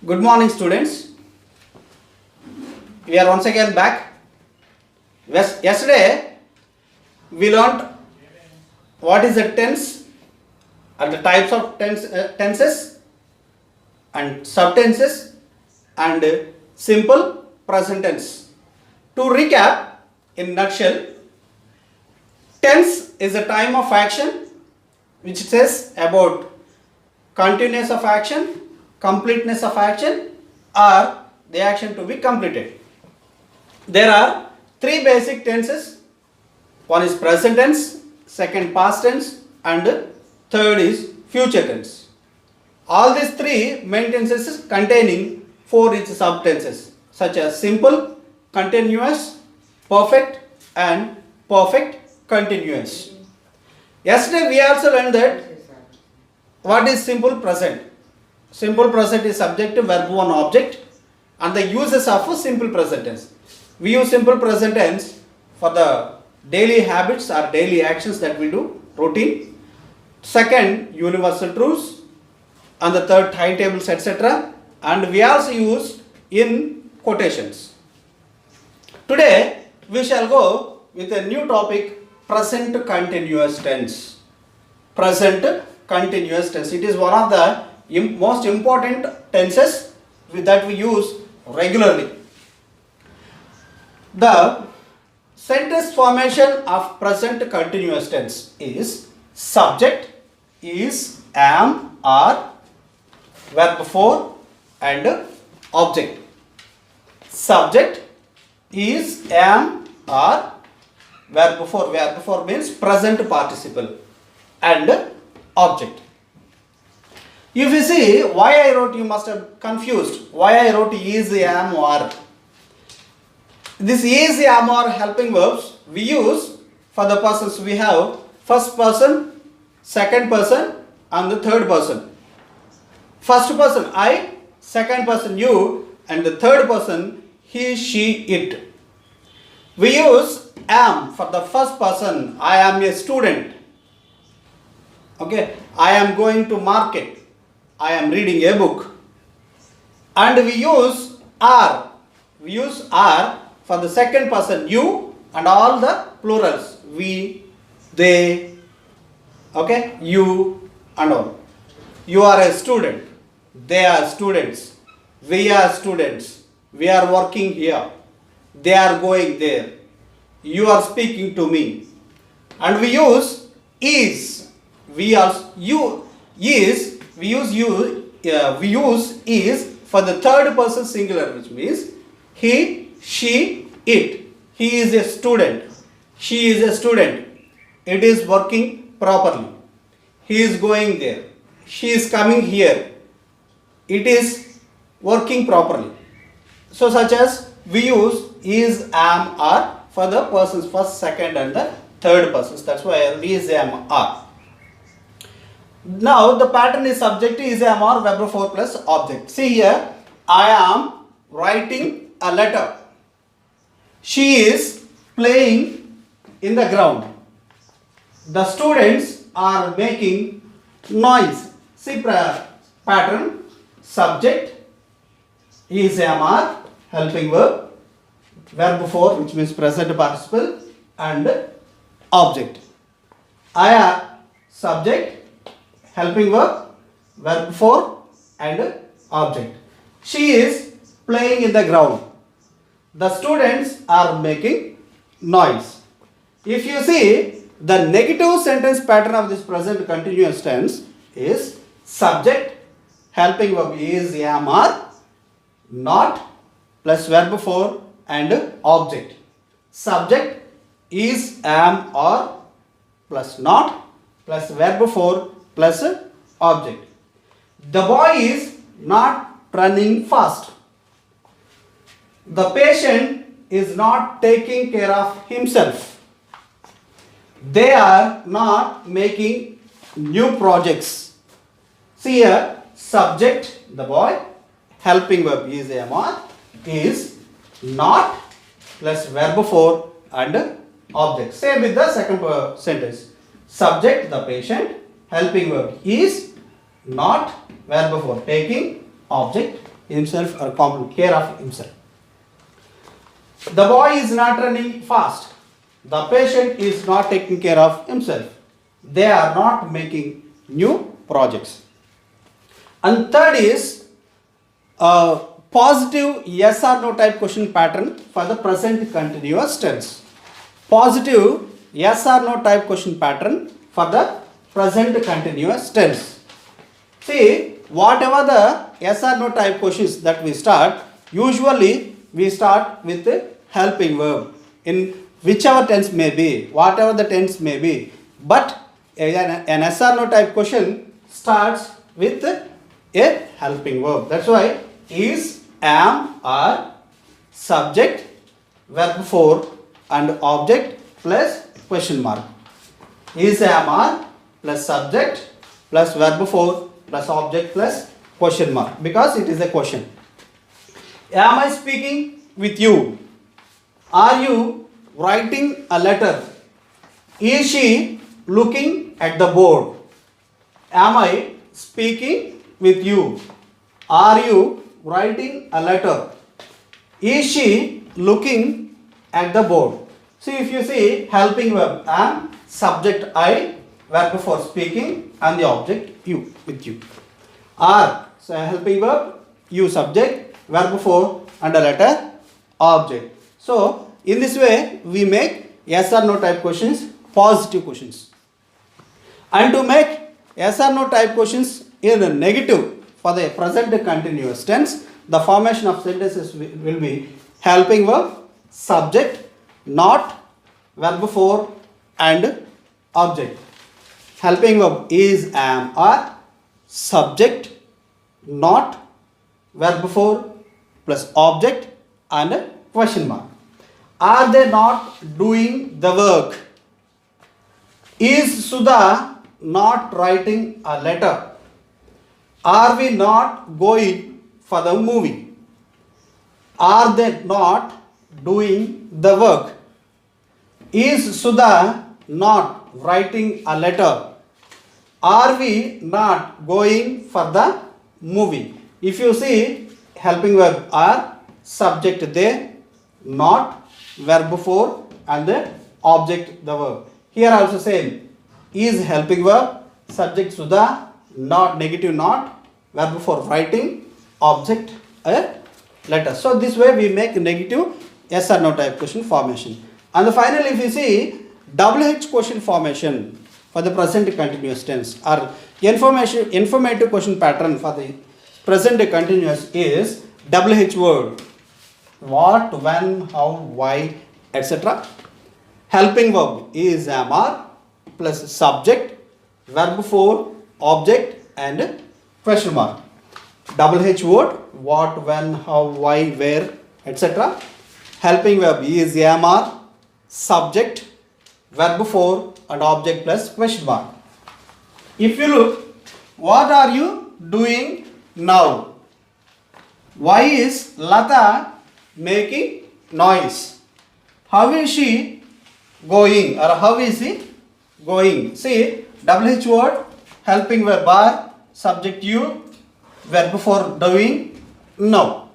Good morning, students. We are once again back. Yesterday, we learnt what is the tense and the types of tenses and subtenses and simple present tense. To recap, in nutshell, tense is a time of action which says about continuous of action, completeness of action, or the action to be completed. There are three basic tenses. One is present tense, second past tense, and third is future tense. All these three main tenses containing four each subtenses such as simple, continuous, perfect, and perfect continuous. Yesterday we also learned that what is simple present. Simple present is subject, verb, and object, and the uses of a simple present tense. We use simple present tense for the daily habits or daily actions that we do, routine. Second, universal truths, and the third, timetables, etc. And we also use in quotations. Today we shall go with a new topic, present continuous tense. Present continuous tense. It is one of the most important tenses that we use regularly. The sentence formation of present continuous tense is subject is, am, are, verb 4 and object. Subject is, am, are, verb 4. Verb 4 means present participle and object. If you see why I wrote, you must have confused why I wrote is, am, are. This is, am, are helping verbs we use for the persons. We have first person, second person, and the third person. First person I, second person you, and the third person he, she, it. We use am for the first person. I am a student. Okay, I am going to market. I am reading a book. And we use are. We use are for the second person you and all the plurals. We, they, okay, you and all. You are a student. They are students. We are students. We are working here. They are going there. You are speaking to me. And we use is. We use is for the third person singular, which means he, she, it. He is a student. She is a student. It is working properly. He is going there. She is coming here. It is working properly. So such as we use is, am, are for the persons first, second, and the third persons. That's why is, am, are. Now the pattern is subject is, am, are, verb 4 plus object. See here, I am writing a letter. She is playing in the ground. The students are making noise. See pattern, subject is, am, are, helping verb, verb 4 which means present participle, and object. I am subject, helping verb, verb 4 and object. She is playing in the ground. The students are making noise. If you see, the negative sentence pattern of this present continuous tense is subject, helping verb is, am, are, not plus verb 4 and object. Subject is, am, are plus not plus verb 4 plus object. The boy is not running fast. The patient is not taking care of himself. They are not making new projects. See here, subject, the boy, helping verb is, am, are, is not plus verb 4 and object. Same with the second sentence. Subject, the patient, helping verb is, not, verb 4, taking, object, himself or care of himself. The boy is not running fast. The patient is not taking care of himself. They are not making new projects. And third is positive yes or no type question pattern for the present continuous tense. Positive yes or no type question pattern for the present continuous tense. See, whatever the yes or no type questions that we start, usually we start with the helping verb in whichever tense may be, whatever the tense may be. But an yes or no type question starts with a helping verb. That's why is, am, are, subject, verb 4 and object plus question mark. Is, am, are plus subject plus verb 4 plus object plus question mark, because it is a question. Am I speaking with you? Are you writing a letter? Is she looking at the board? Am I speaking with you? Are you writing a letter? Is she looking at the board? See, if you see helping verb am, subject I, verb for speaking and the object you, with you. Are, so helping verb, you subject, verb for and a letter object. So in this way we make yes or no type questions positive questions. And to make yes or no type questions in a negative for the present continuous tense, the formation of sentences will be helping verb, subject, not, verb 4 and object. Helping verb is, am, are, subject, not, verb 4 plus object and a question mark. Are they not doing the work? Is Sudha not writing a letter? Are we not going for the movie? Are they not doing the work? Is Sudha not writing a letter? Are we not going for the movie? If you see helping verb are, subject they, not, verb 4 and the object the verb. Here also same. Is helping verb, subject Sudha, not, negative not, verb for writing, object a letter. So this way we make negative yes or no type question formation. And finally if you see WH question formation for the present continuous tense or informative question pattern for the present continuous is WH word. What, when, how, why, etc. Helping verb is, am, are plus subject, verb 4, object and question mark. WH word, what, when, how, why, where, etc. Helping verb is, am, are, subject, verb 4 and object plus question mark. If you look, what are you doing now? Why is Lata making noise? How is she going or how is he going? See, WH word, helping verb are, subject you, verb for doing now.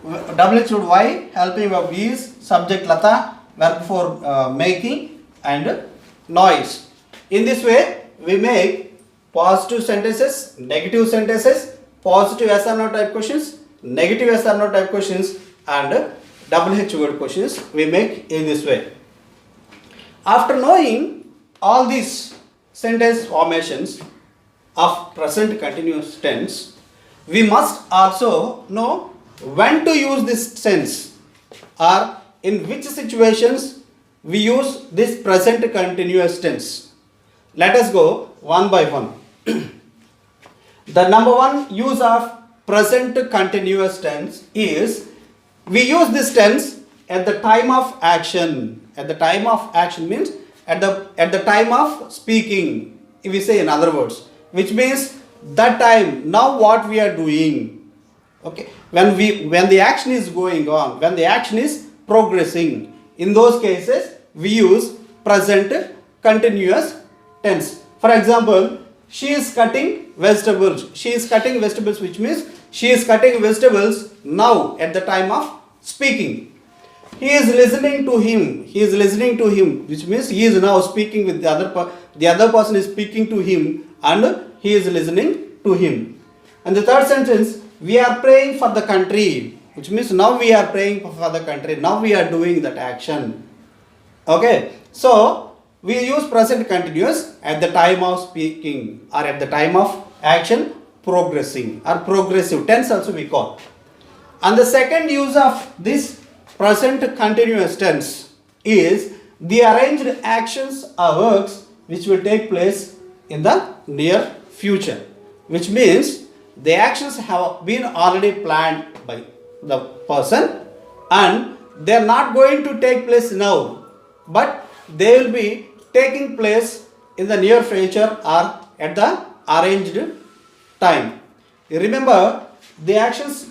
WH word why, helping verb is, subject Lata, verb for making and noise. In this way we make positive sentences, negative sentences, positive yes or no type questions, negative yes or no type questions and WH word questions we make in this way. After knowing all these sentence formations of present continuous tense, we must also know when to use this tense or in which situations we use this present continuous tense. Let us go one by one. The number one use of present continuous tense is we use this tense at the time of action. At the time of action means at the time of speaking, if we say in other words, which means that time, now what we are doing. Okay, when the action is going on, when the action is progressing, in those cases we use present continuous tense. For example, she is cutting vegetables. She is cutting vegetables, which means She is cutting vegetables now at the time of speaking. He is listening to him. He is listening to him, which means he is now speaking with the other person is speaking to him and he is listening to him. And the third sentence, we are praying for the country, which means now we are praying for the country. Now we are doing that action. Okay, so we use present continuous at the time of speaking or at the time of action, progressing or progressive tense also we call. And the second use of this present continuous tense is the arranged actions or works which will take place in the near future, which means the actions have been already planned by the person and they are not going to take place now, but they will be taking place in the near future or at the arranged time. You remember the actions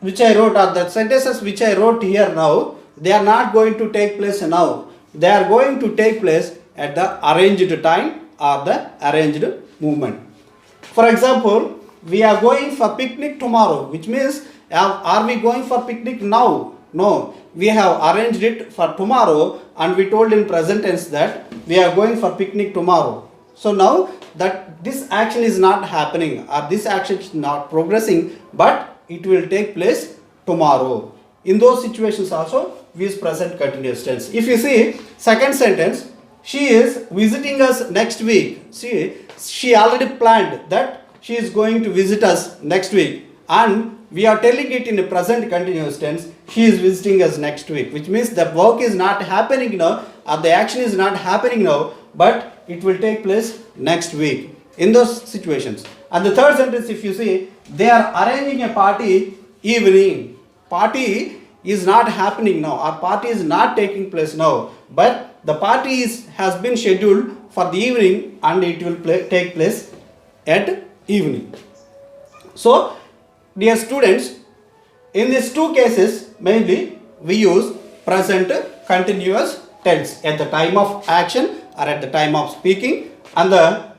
which I wrote or the sentences which I wrote here now, they are not going to take place now. They are going to take place at the arranged time or the arranged movement. For example, we are going for picnic tomorrow, which means are we going for picnic now? No, we have arranged it for tomorrow and we told in present tense that we are going for picnic tomorrow. So now that this action is not happening or this action is not progressing, but it will take place tomorrow. In those situations also we use present continuous tense. If you see second sentence, she is visiting us next week. See, she already planned that she is going to visit us next week and we are telling it in a present continuous tense, she is visiting us next week, which means the work is not happening now or the action is not happening now, but it will take place next week in those situations. And the third sentence, if you see, they are arranging a party evening. Party is not happening now, our party is not taking place now, but the party has been scheduled for the evening and it will take place at evening. So dear students, in these two cases mainly we use present continuous tense at the time of action or at the time of speaking, and the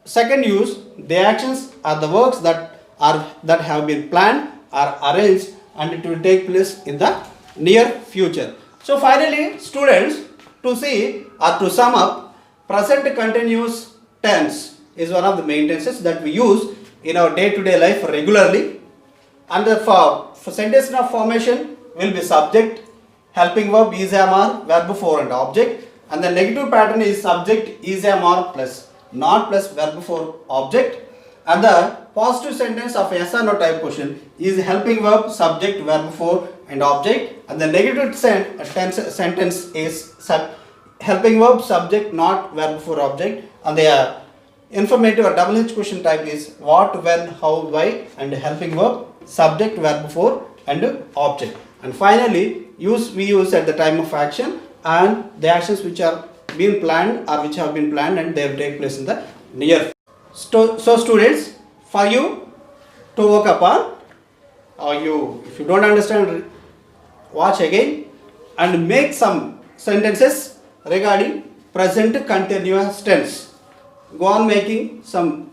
second use, the actions are the works that have been planned or arranged and it will take place in the near future. So finally students, to see or to sum up, present continuous tense is one of the main tenses that we use in our day-to-day life regularly. And for sentence of formation will be subject, helping verb is am are, verb before and object, and the negative pattern is subject is am are plus not plus verb before object, and the positive sentence of yes or no type question is helping verb, subject, verb before and object, and the negative sentence is helping verb, subject, not verb before object, and the informative or double H question type is what, when, how, why, and helping verb, subject, verb before and object. And finally we use at the time of action and the actions which are being planned or which have been planned and they will take place in the near. So students, for you to work upon, or if you don't understand, watch again and make some sentences regarding present continuous tense. Go on making some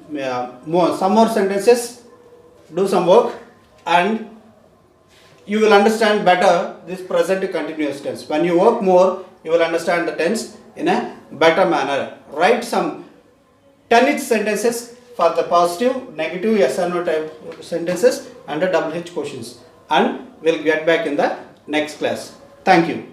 more sentences, do some work, and you will understand better this present continuous tense. When you work more, you will understand the tense in a better manner. Write some 10 sentences for the positive, negative, yes or no type sentences and the double H questions, and we'll get back in the next class. Thank you.